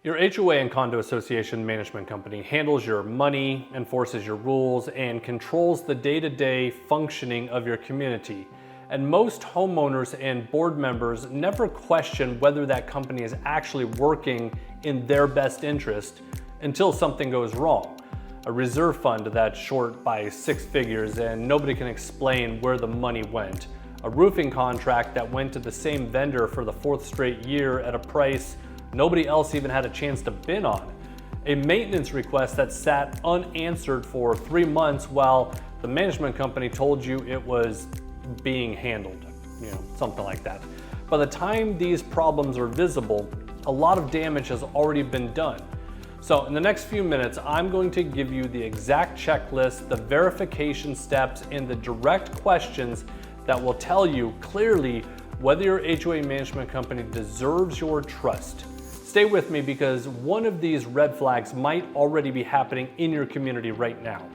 Your HOA and condo association management company handles your money, enforces your rules, and controls the day-to-day functioning of your community. And most homeowners and board members never question whether that company is actually working in their best interest until something goes wrong. A reserve fund that's short by 6 figures and nobody can explain where the money went. A roofing contract that went to the same vendor for the 4th straight year at a price nobody else even had a chance to bid on. A maintenance request that sat unanswered for 3 months while the management company told you it was being handled, something like that. By the time these problems are visible, a lot of damage has already been done. So in the next few minutes, I'm going to give you the exact checklist, the verification steps, and the direct questions that will tell you clearly whether your HOA management company deserves your trust. Stay with me because one of these red flags might already be happening in your community right now.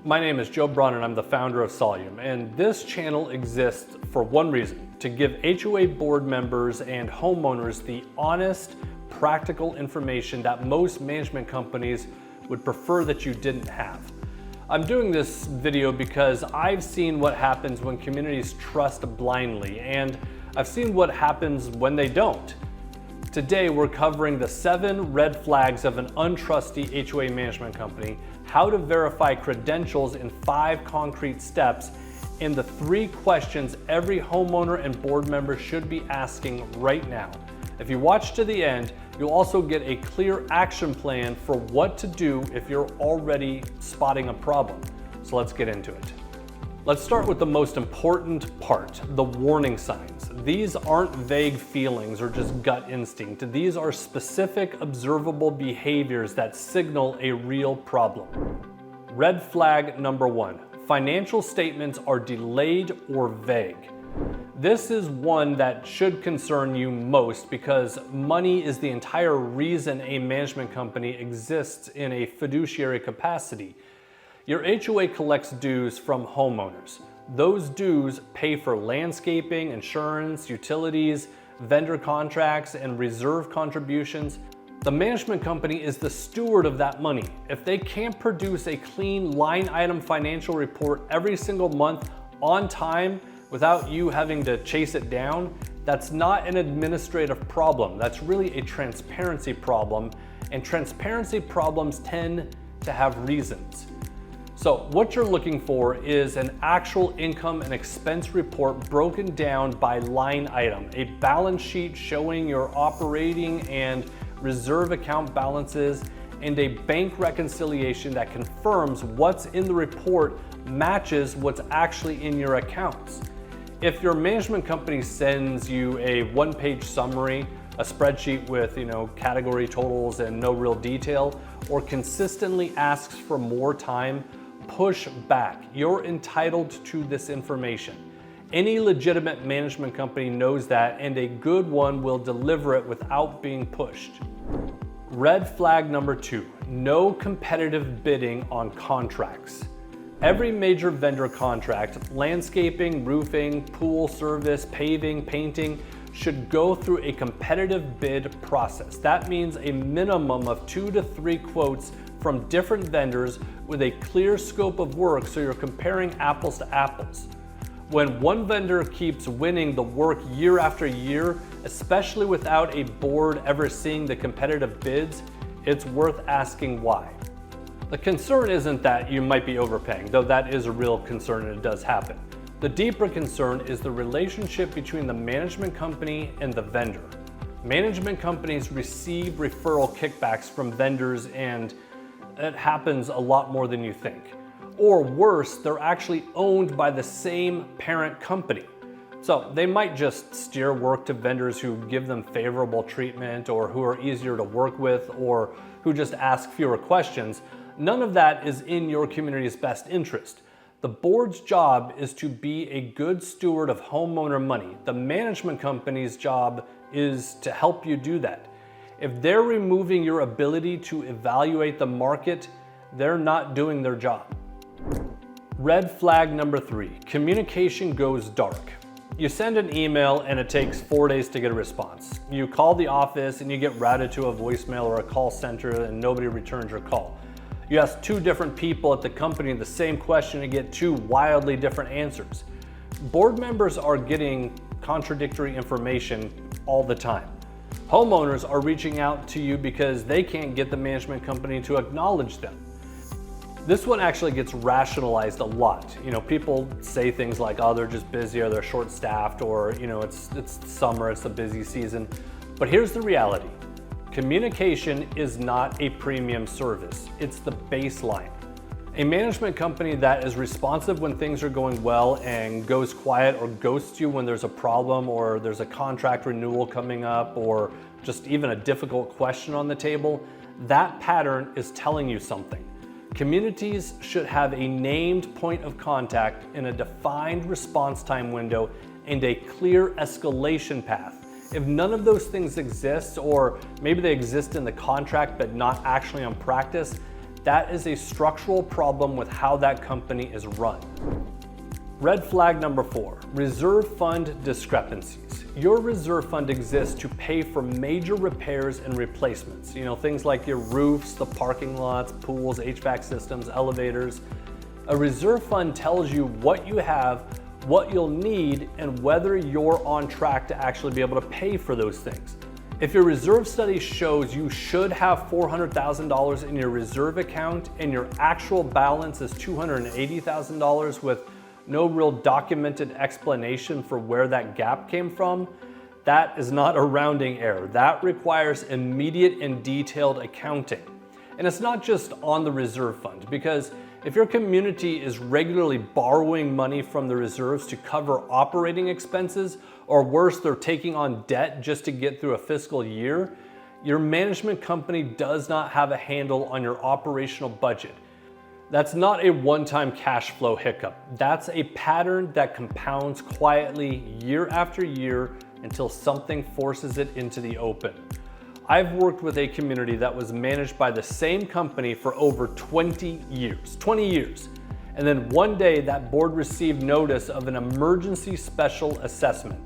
My name is Joe Braun and I'm the founder of Solume, and this channel exists for one reason: to give HOA board members and homeowners the honest, practical information that most management companies would prefer that you didn't have. I'm doing this video because I've seen what happens when communities trust blindly, and I've seen what happens when they don't. Today, we're covering the 7 red flags of an untrusty HOA management company, how to verify credentials in 5 concrete steps, and the 3 questions every homeowner and board member should be asking right now. If you watch to the end, you'll also get a clear action plan for what to do if you're already spotting a problem. So let's get into it. Let's start with the most important part, the warning signs. These aren't vague feelings or just gut instinct. These are specific observable behaviors that signal a real problem. Red flag number 1, financial statements are delayed or vague. This is one that should concern you most because money is the entire reason a management company exists in a fiduciary capacity. Your HOA collects dues from homeowners. Those dues pay for landscaping, insurance, utilities, vendor contracts, and reserve contributions. The management company is the steward of that money. If they can't produce a clean line item financial report every single month on time without you having to chase it down, that's not an administrative problem. That's really a transparency problem, and transparency problems tend to have reasons. So what you're looking for is an actual income and expense report broken down by line item, a balance sheet showing your operating and reserve account balances, and a bank reconciliation that confirms what's in the report matches what's actually in your accounts. If your management company sends you a 1-page summary, a spreadsheet with category totals and no real detail, or consistently asks for more time, push back. You're entitled to this information. Any legitimate management company knows that, and a good one will deliver it without being pushed. Red flag number 2, no competitive bidding on contracts. Every major vendor contract, landscaping, roofing, pool service, paving, painting, should go through a competitive bid process. That means a minimum of 2 to 3 quotes from different vendors with a clear scope of work so you're comparing apples to apples. When one vendor keeps winning the work year after year, especially without a board ever seeing the competitive bids, it's worth asking why. The concern isn't that you might be overpaying, though that is a real concern and it does happen. The deeper concern is the relationship between the management company and the vendor. Management companies receive referral kickbacks from vendors, and it happens a lot more than you think. Or worse, they're actually owned by the same parent company. So they might just steer work to vendors who give them favorable treatment, or who are easier to work with, or who just ask fewer questions. None of that is in your community's best interest. The board's job is to be a good steward of homeowner money. The management company's job is to help you do that. If they're removing your ability to evaluate the market, they're not doing their job. Red flag number 3, communication goes dark. You send an email and it takes 4 days to get a response. You call the office and you get routed to a voicemail or a call center and nobody returns your call. You ask 2 different people at the company the same question and get 2 wildly different answers. Board members are getting contradictory information all the time. Homeowners are reaching out to you because they can't get the management company to acknowledge them. This one actually gets rationalized a lot. People say things like, oh, they're just busy or they're short-staffed or, it's summer, it's a busy season. But here's the reality. Communication is not a premium service. It's the baseline. A management company that is responsive when things are going well and goes quiet or ghosts you when there's a problem or there's a contract renewal coming up or just even a difficult question on the table, that pattern is telling you something. Communities should have a named point of contact in a defined response time window and a clear escalation path. If none of those things exist, or maybe they exist in the contract but not actually on practice, that is a structural problem with how that company is run. Red flag number 4, reserve fund discrepancies. Your reserve fund exists to pay for major repairs and replacements. Things like your roofs, the parking lots, pools, HVAC systems, elevators. A reserve fund tells you what you have, what you'll need, and whether you're on track to actually be able to pay for those things. If your reserve study shows you should have $400,000 in your reserve account and your actual balance is $280,000 with no real documented explanation for where that gap came from, that is not a rounding error. That requires immediate and detailed accounting. And it's not just on the reserve fund, because if your community is regularly borrowing money from the reserves to cover operating expenses, or worse, they're taking on debt just to get through a fiscal year, your management company does not have a handle on your operational budget. That's not a one-time cash flow hiccup. That's a pattern that compounds quietly year after year until something forces it into the open. I've worked with a community that was managed by the same company for over 20 years. And then one day that board received notice of an emergency special assessment.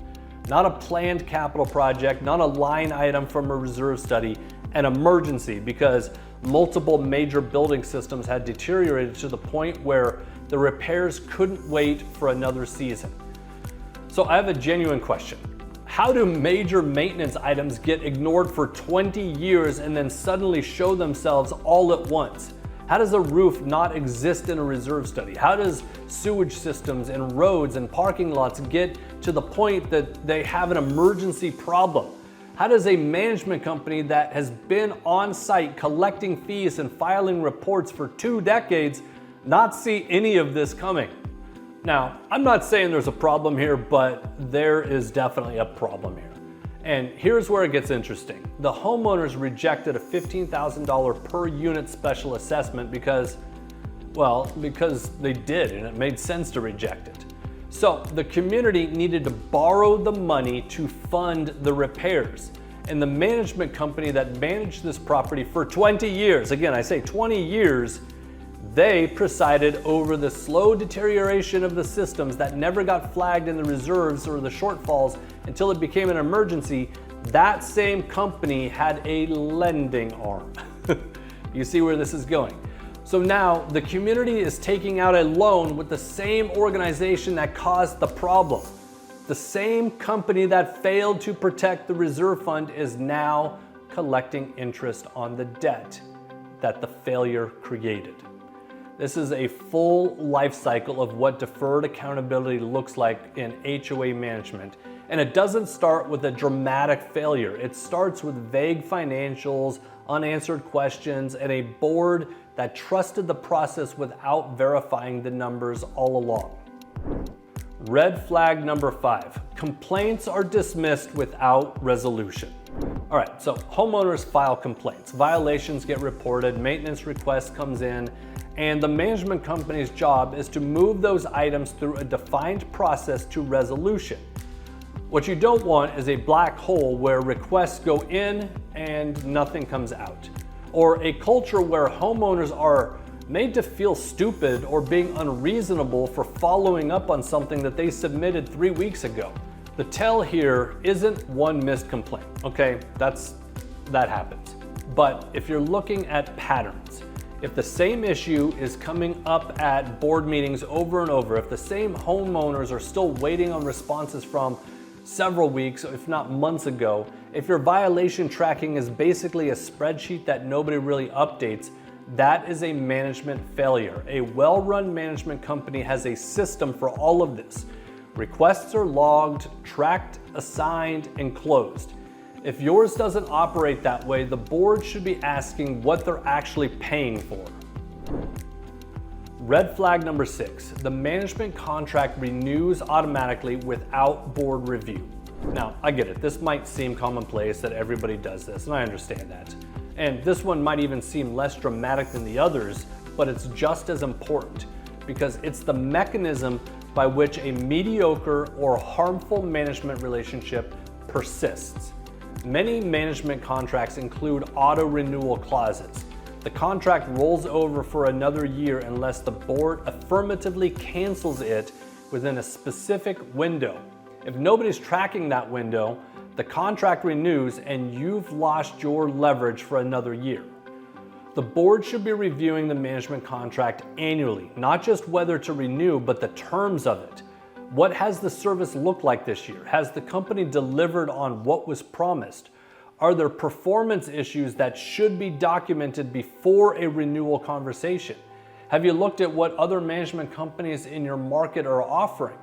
Not a planned capital project, not a line item from a reserve study, an emergency because multiple major building systems had deteriorated to the point where the repairs couldn't wait for another season. So I have a genuine question. How do major maintenance items get ignored for 20 years and then suddenly show themselves all at once? How does a roof not exist in a reserve study? How does sewage systems and roads and parking lots get to the point that they have an emergency problem? How does a management company that has been on site collecting fees and filing reports for 2 decades not see any of this coming? Now, I'm not saying there's a problem here, but there is definitely a problem here. And here's where it gets interesting. The homeowners rejected a $15,000 per unit special assessment because they did, and it made sense to reject it. So the community needed to borrow the money to fund the repairs. And the management company that managed this property for 20 years, again, I say 20 years, they presided over the slow deterioration of the systems that never got flagged in the reserves or the shortfalls until it became an emergency. That same company had a lending arm. You see where this is going. So now the community is taking out a loan with the same organization that caused the problem. The same company that failed to protect the reserve fund is now collecting interest on the debt that the failure created. This is a full life cycle of what deferred accountability looks like in HOA management. And it doesn't start with a dramatic failure. It starts with vague financials, unanswered questions, and a board that trusted the process without verifying the numbers all along. Red flag number 5, complaints are dismissed without resolution. All right, so homeowners file complaints, violations get reported, maintenance request comes in, and the management company's job is to move those items through a defined process to resolution. What you don't want is a black hole where requests go in and nothing comes out, or a culture where homeowners are made to feel stupid or being unreasonable for following up on something that they submitted 3 weeks ago. The tell here isn't one missed complaint, okay? That happens. But if you're looking at patterns, if the same issue is coming up at board meetings over and over, if the same homeowners are still waiting on responses from several weeks, if not months ago, if your violation tracking is basically a spreadsheet that nobody really updates, that is a management failure. A well-run management company has a system for all of this. Requests are logged, tracked, assigned, and closed. If yours doesn't operate that way, the board should be asking what they're actually paying for. Red flag number 6, the management contract renews automatically without board review. Now, I get it, this might seem commonplace that everybody does this, and I understand that. And this one might even seem less dramatic than the others, but it's just as important because it's the mechanism by which a mediocre or harmful management relationship persists. Many management contracts include auto-renewal clauses. The contract rolls over for another year unless the board affirmatively cancels it within a specific window. If nobody's tracking that window, the contract renews and you've lost your leverage for another year. The board should be reviewing the management contract annually, not just whether to renew, but the terms of it. What has the service looked like this year? Has the company delivered on what was promised? Are there performance issues that should be documented before a renewal conversation? Have you looked at what other management companies in your market are offering?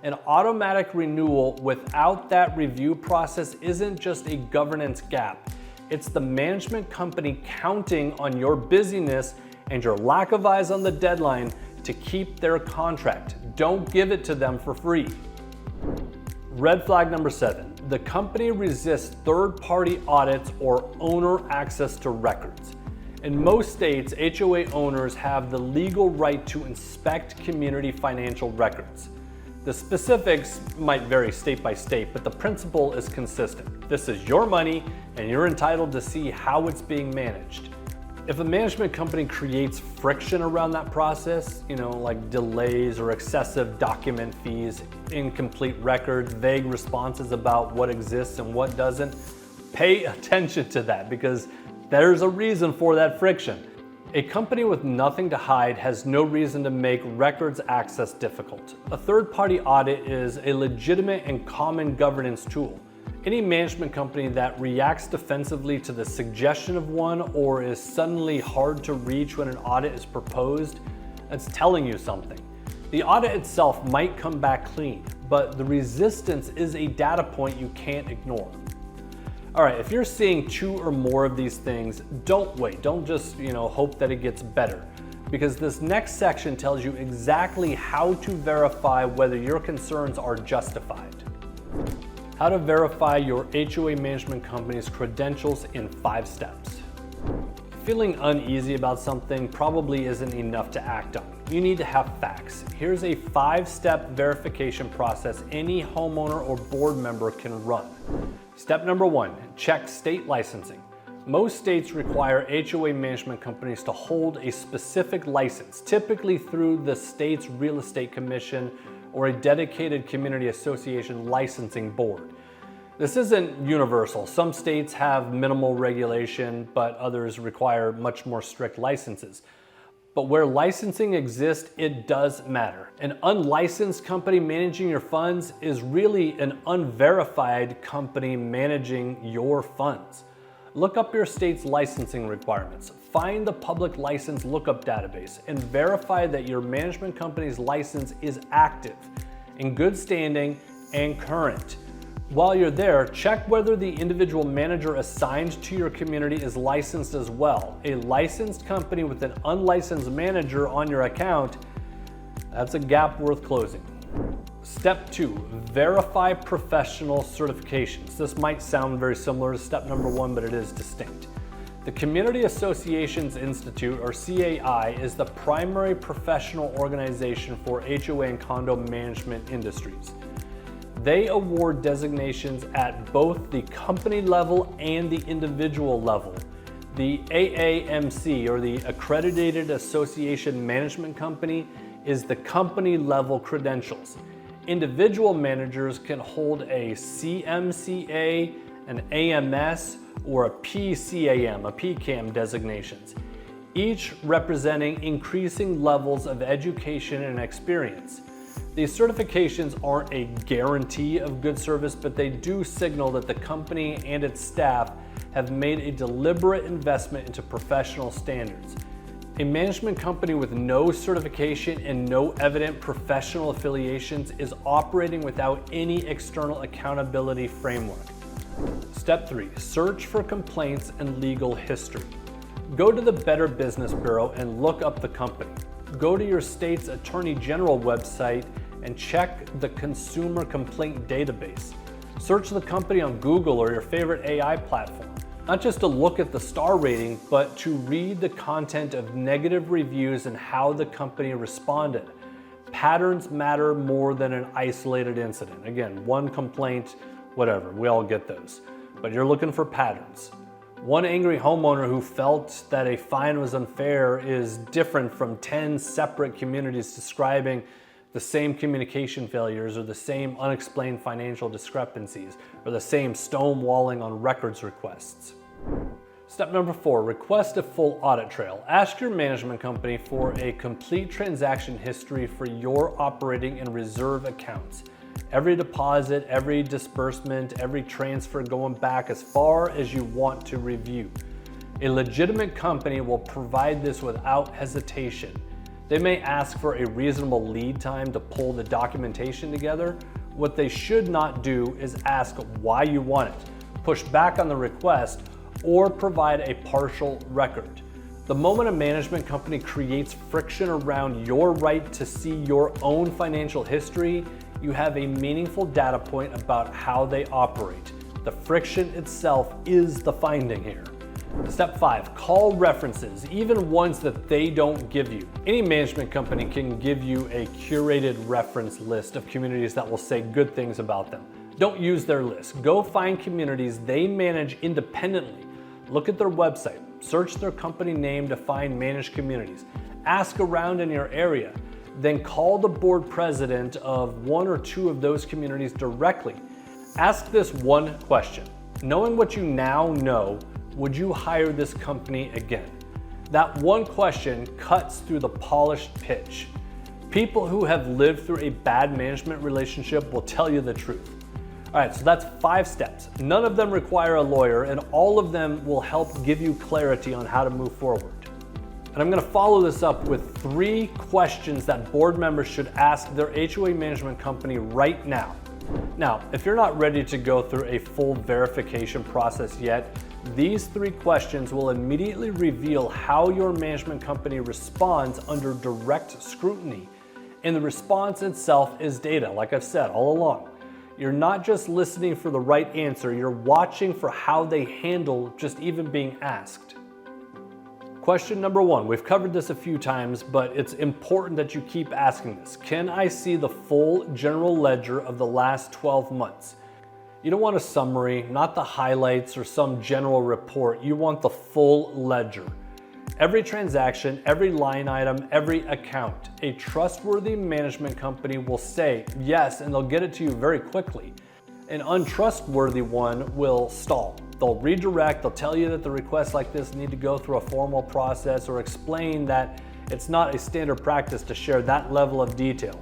An automatic renewal without that review process isn't just a governance gap. It's the management company counting on your busyness and your lack of eyes on the deadline to keep their contract. Don't give it to them for free. Red flag number 7, the company resists third-party audits or owner access to records. In most states, HOA owners have the legal right to inspect community financial records. The specifics might vary state by state, but the principle is consistent. This is your money and you're entitled to see how it's being managed. If a management company creates friction around that process, like delays or excessive document fees, incomplete records, vague responses about what exists and what doesn't, pay attention to that because there's a reason for that friction. A company with nothing to hide has no reason to make records access difficult. A third-party audit is a legitimate and common governance tool. Any management company that reacts defensively to the suggestion of one or is suddenly hard to reach when an audit is proposed, that's telling you something. The audit itself might come back clean, but the resistance is a data point you can't ignore. All right, if you're seeing 2 or more of these things, don't wait. Don't just, hope that it gets better, because this next section tells you exactly how to verify whether your concerns are justified. How to verify your HOA management company's credentials in 5 steps. Feeling uneasy about something probably isn't enough to act on. You need to have facts. Here's a 5-step verification process any homeowner or board member can run. Step number 1, check state licensing. Most states require HOA management companies to hold a specific license, typically through the state's real estate commission or a dedicated community association licensing board. This isn't universal. Some states have minimal regulation, but others require much more strict licenses. But where licensing exists, it does matter. An unlicensed company managing your funds is really an unverified company managing your funds. Look up your state's licensing requirements. Find the public license lookup database and verify that your management company's license is active, in good standing, and current. While you're there, check whether the individual manager assigned to your community is licensed as well. A licensed company with an unlicensed manager on your account, that's a gap worth closing. Step 2, verify professional certifications. This might sound very similar to step number 1, but it is distinct. The Community Associations Institute, or CAI, is the primary professional organization for HOA and condo management industries. They award designations at both the company level and the individual level. The AAMC, or the Accredited Association Management Company, is the company level credentials. Individual managers can hold a CMCA, an AMS, or a PCAM, a PCAM designations, each representing increasing levels of education and experience. These certifications aren't a guarantee of good service, but they do signal that the company and its staff have made a deliberate investment into professional standards. A management company with no certification and no evident professional affiliations is operating without any external accountability framework. Step 3, search for complaints and legal history. Go to the Better Business Bureau and look up the company. Go to your state's Attorney General website and check the Consumer Complaint Database. Search the company on Google or your favorite AI platform. Not just to look at the star rating, but to read the content of negative reviews and how the company responded. Patterns matter more than an isolated incident. Again, one complaint, whatever, we all get those. But you're looking for patterns. One angry homeowner who felt that a fine was unfair is different from 10 separate communities describing the same communication failures or the same unexplained financial discrepancies or the same stonewalling on records requests. Step number 4, request a full audit trail. Ask your management company for a complete transaction history for your operating and reserve accounts. Every deposit, every disbursement, every transfer going back as far as you want to review. A legitimate company will provide this without hesitation. They may ask for a reasonable lead time to pull the documentation together. What they should not do is ask why you want it, push back on the request, or provide a partial record. The moment a management company creates friction around your right to see your own financial history, you have a meaningful data point about how they operate. The friction itself is the finding here. Step 5, call references, even ones that they don't give you. Any management company can give you a curated reference list of communities that will say good things about them. Don't use their list. Go find communities they manage independently. Look at their website, search their company name to find managed communities. Ask around in your area, then call the board president of one or two of those communities directly. Ask this one question. Knowing what you now know, would you hire this company again? That one question cuts through the polished pitch. People who have lived through a bad management relationship will tell you the truth. All right, so that's 5 steps. None of them require a lawyer, and all of them will help give you clarity on how to move forward. And I'm gonna follow this up with 3 questions that board members should ask their HOA management company right now. Now, if you're not ready to go through a full verification process yet, these 3 questions will immediately reveal how your management company responds under direct scrutiny. And the response itself is data, like I've said all along. You're not just listening for the right answer, you're watching for how they handle just even being asked. Question number 1, we've covered this a few times, but it's important that you keep asking this. Can I see the full general ledger of the last 12 months? You don't want a summary, not the highlights or some general report. You want the full ledger. Every transaction, every line item, every account. A trustworthy management company will say yes, and they'll get it to you very quickly. An untrustworthy one will stall. They'll redirect, they'll tell you that the requests like this need to go through a formal process or explain that it's not a standard practice to share that level of detail.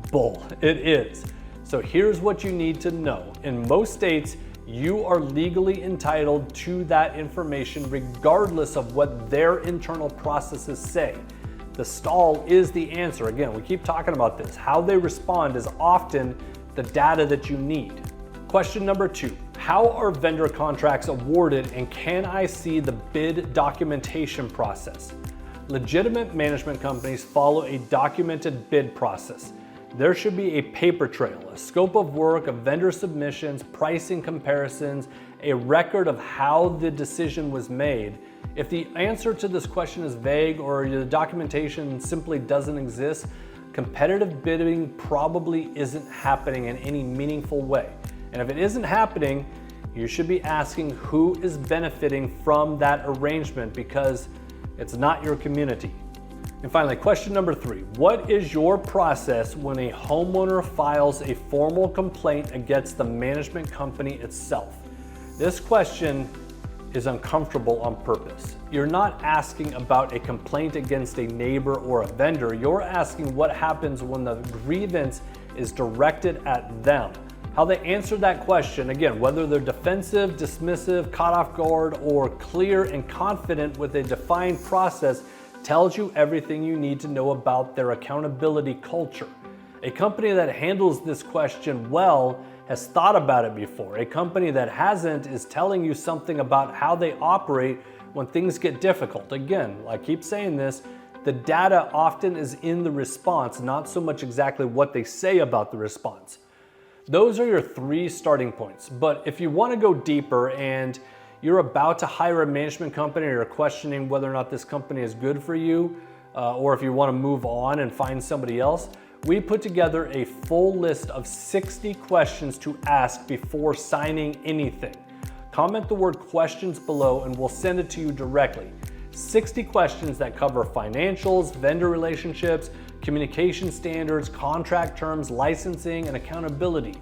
Bull, it is. So here's what you need to know. In most states, you are legally entitled to that information regardless of what their internal processes say. The stall is the answer. Again, we keep talking about this. How they respond is often the data that you need. Question number 2, how are vendor contracts awarded and can I see the bid documentation process? Legitimate management companies follow a documented bid process. There should be a paper trail, a scope of work, of vendor submissions, pricing comparisons, a record of how the decision was made. If the answer to this question is vague or the documentation simply doesn't exist, competitive bidding probably isn't happening in any meaningful way. And if it isn't happening, You should be asking who is benefiting from that arrangement, because it's not your community. And finally, question number 3, what is your process when a homeowner files a formal complaint against the management company itself? This question is uncomfortable on purpose. You're not asking about a complaint against a neighbor or a vendor. You're asking what happens when the grievance is directed at them. How they answer that question, again, whether they're defensive, dismissive, caught off guard, or clear and confident with a defined process, tells you everything you need to know about their accountability culture. A company that handles this question well has thought about it before. A company that hasn't is telling you something about how they operate when things get difficult. Again, I keep saying this, the data often is in the response, not so much exactly what they say about the response. Those are your 3 starting points. But if you want to go deeper and you're about to hire a management company, or you're questioning whether or not this company is good for you, or if you want to move on and find somebody else, we put together a full list of 60 questions to ask before signing anything. Comment the word questions below and we'll send it to you directly. 60 questions that cover financials, vendor relationships, communication standards, contract terms, licensing, and accountability.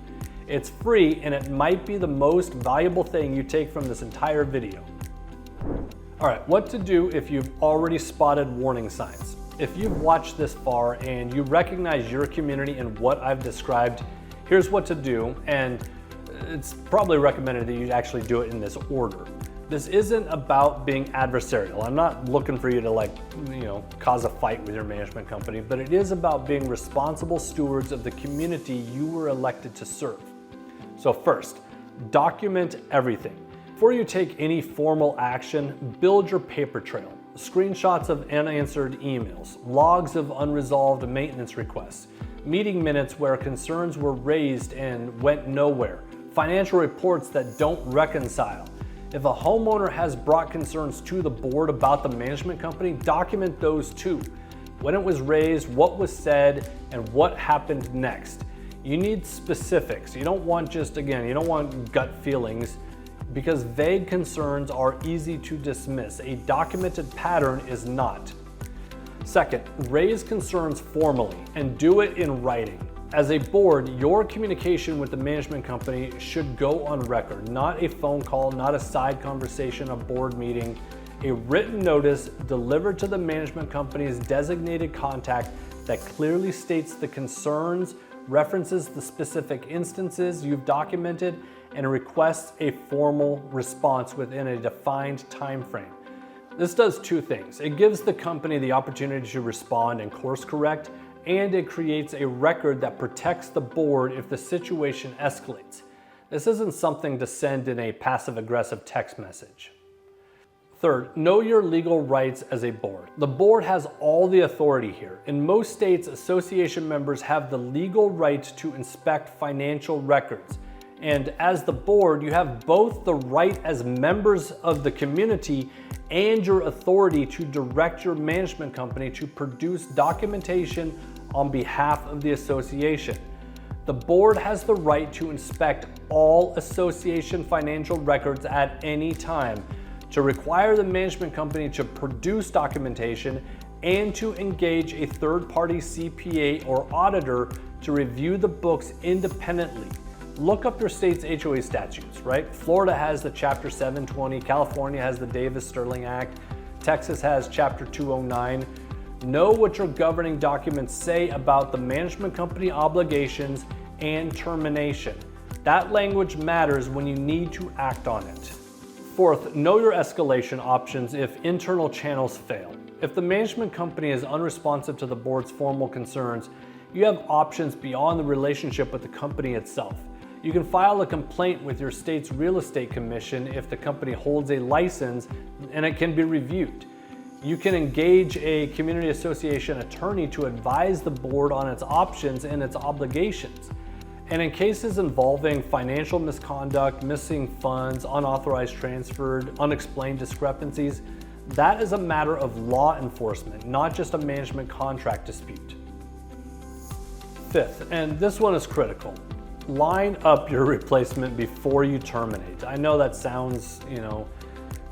It's free, and it might be the most valuable thing you take from this entire video. All right, what to do if you've already spotted warning signs. If you've watched this far and you recognize your community and what I've described, here's what to do, and it's probably recommended that you actually do it in this order. This isn't about being adversarial. I'm not looking for you to cause a fight with your management company, but it is about being responsible stewards of the community you were elected to serve. So first, document everything. Before you take any formal action, build your paper trail. Screenshots of unanswered emails, logs of unresolved maintenance requests, meeting minutes where concerns were raised and went nowhere, financial reports that don't reconcile. If a homeowner has brought concerns to the board about the management company, document those too. When it was raised, what was said, and what happened next. You need specifics. You don't want you don't want gut feelings, because vague concerns are easy to dismiss. A documented pattern is not. Second, raise concerns formally and do it in writing. As a board, your communication with the management company should go on record, not a phone call, not a side conversation, a board meeting. A written notice delivered to the management company's designated contact that clearly states the concerns, references the specific instances you've documented, and requests a formal response within a defined time frame. This does 2 things. It gives the company the opportunity to respond and course correct, and it creates a record that protects the board if the situation escalates. This isn't something to send in a passive-aggressive text message. Third, know your legal rights as a board. The board has all the authority here. In most states, association members have the legal right to inspect financial records. And as the board, you have both the right as members of the community and your authority to direct your management company to produce documentation on behalf of the association. The board has the right to inspect all association financial records at any time, to require the management company to produce documentation, and to engage a third-party CPA or auditor to review the books independently. Look up your state's HOA statutes, right? Florida has the Chapter 720, California has the Davis-Sterling Act, Texas has Chapter 209. Know what your governing documents say about the management company obligations and termination. That language matters when you need to act on it. Fourth, know your escalation options if internal channels fail. If the management company is unresponsive to the board's formal concerns, you have options beyond the relationship with the company itself. You can file a complaint with your state's real estate commission if the company holds a license, and it can be reviewed. You can engage a community association attorney to advise the board on its options and its obligations. And in cases involving financial misconduct, missing funds, unauthorized transferred, unexplained discrepancies, that is a matter of law enforcement, not just a management contract dispute. Fifth, and this one is critical, line up your replacement before you terminate. I know that sounds,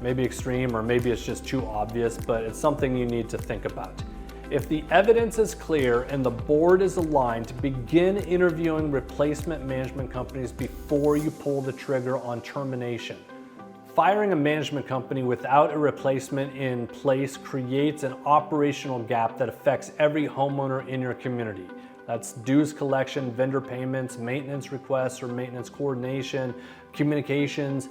maybe extreme, or maybe it's just too obvious, but it's something you need to think about. If the evidence is clear and the board is aligned, begin interviewing replacement management companies before you pull the trigger on termination. Firing a management company without a replacement in place creates an operational gap that affects every homeowner in your community. That's dues collection, vendor payments, maintenance requests or maintenance coordination, communications.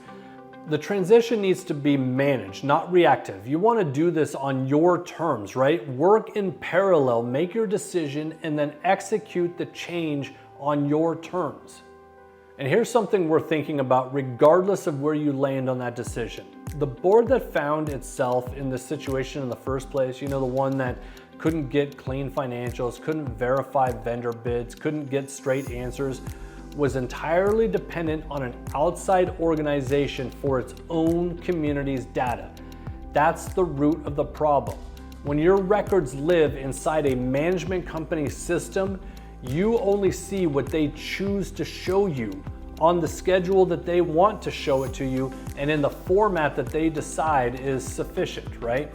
The transition needs to be managed, not reactive. You want to do this on your terms, right? Work in parallel, make your decision, and then execute the change on your terms. And here's something worth thinking about regardless of where you land on that decision. The board that found itself in this situation in the first place, the one that couldn't get clean financials, couldn't verify vendor bids, couldn't get straight answers, was entirely dependent on an outside organization for its own community's data. That's the root of the problem. When your records live inside a management company system, you only see what they choose to show you on the schedule that they want to show it to you and in the format that they decide is sufficient, right?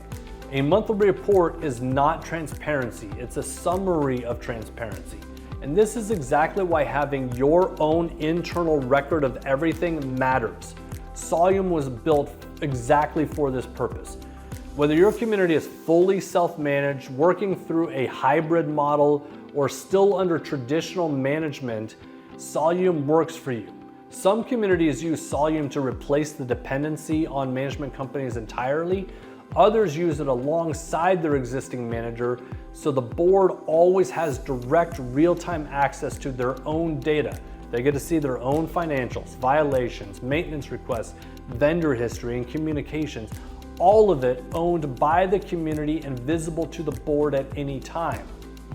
A monthly report is not transparency, it's a summary of transparency. And this is exactly why having your own internal record of everything matters. Solume was built exactly for this purpose. Whether your community is fully self-managed, working through a hybrid model, or still under traditional management, Solume works for you. Some communities use Solume to replace the dependency on management companies entirely. Others use it alongside their existing manager, so the board always has direct real-time access to their own data. They get to see their own financials, violations, maintenance requests, vendor history, and communications, all of it owned by the community and visible to the board at any time,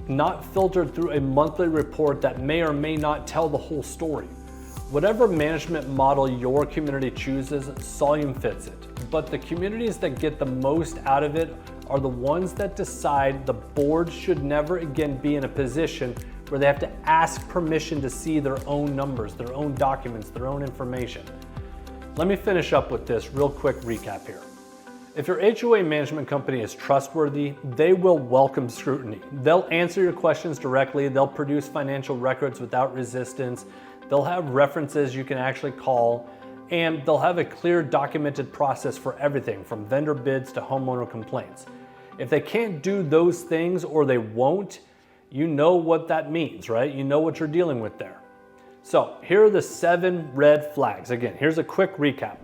not filtered through a monthly report that may or may not tell the whole story. Whatever management model your community chooses, Solume fits it. But the communities that get the most out of it are the ones that decide the board should never again be in a position where they have to ask permission to see their own numbers, their own documents, their own information. Let me finish up with this real quick recap here. If your HOA management company is trustworthy, they will welcome scrutiny. They'll answer your questions directly, they'll produce financial records without resistance, they'll have references you can actually call, and they'll have a clear documented process for everything from vendor bids to homeowner complaints. If they can't do those things, or they won't, you know what that means, right? You know what you're dealing with there. So here are the 7 red flags. Again, here's a quick recap.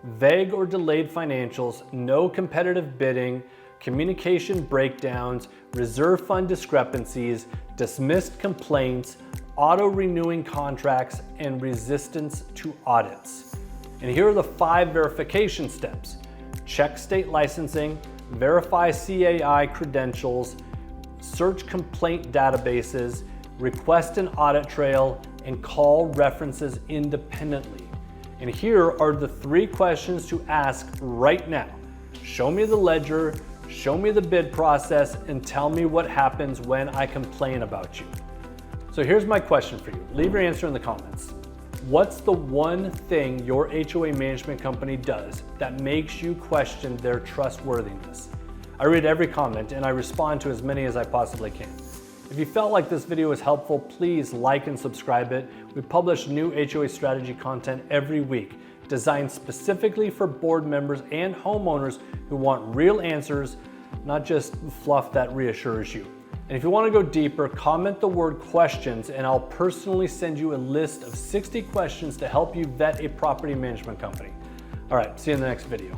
Vague or delayed financials, no competitive bidding, communication breakdowns, reserve fund discrepancies, dismissed complaints, auto-renewing contracts, and resistance to audits. And here are the 5 verification steps. Check state licensing, verify CAI credentials, search complaint databases, request an audit trail, and call references independently. And here are the 3 questions to ask right now. Show me the ledger, show me the bid process, and tell me what happens when I complain about you. So here's my question for you. Leave your answer in the comments. What's the one thing your HOA management company does that makes you question their trustworthiness? I read every comment and I respond to as many as I possibly can. If you felt like this video was helpful, please like and subscribe it. We publish new HOA strategy content every week, designed specifically for board members and homeowners who want real answers, not just fluff that reassures you. And if you want to go deeper, comment the word questions and I'll personally send you a list of 60 questions to help you vet a property management company. All right, see you in the next video.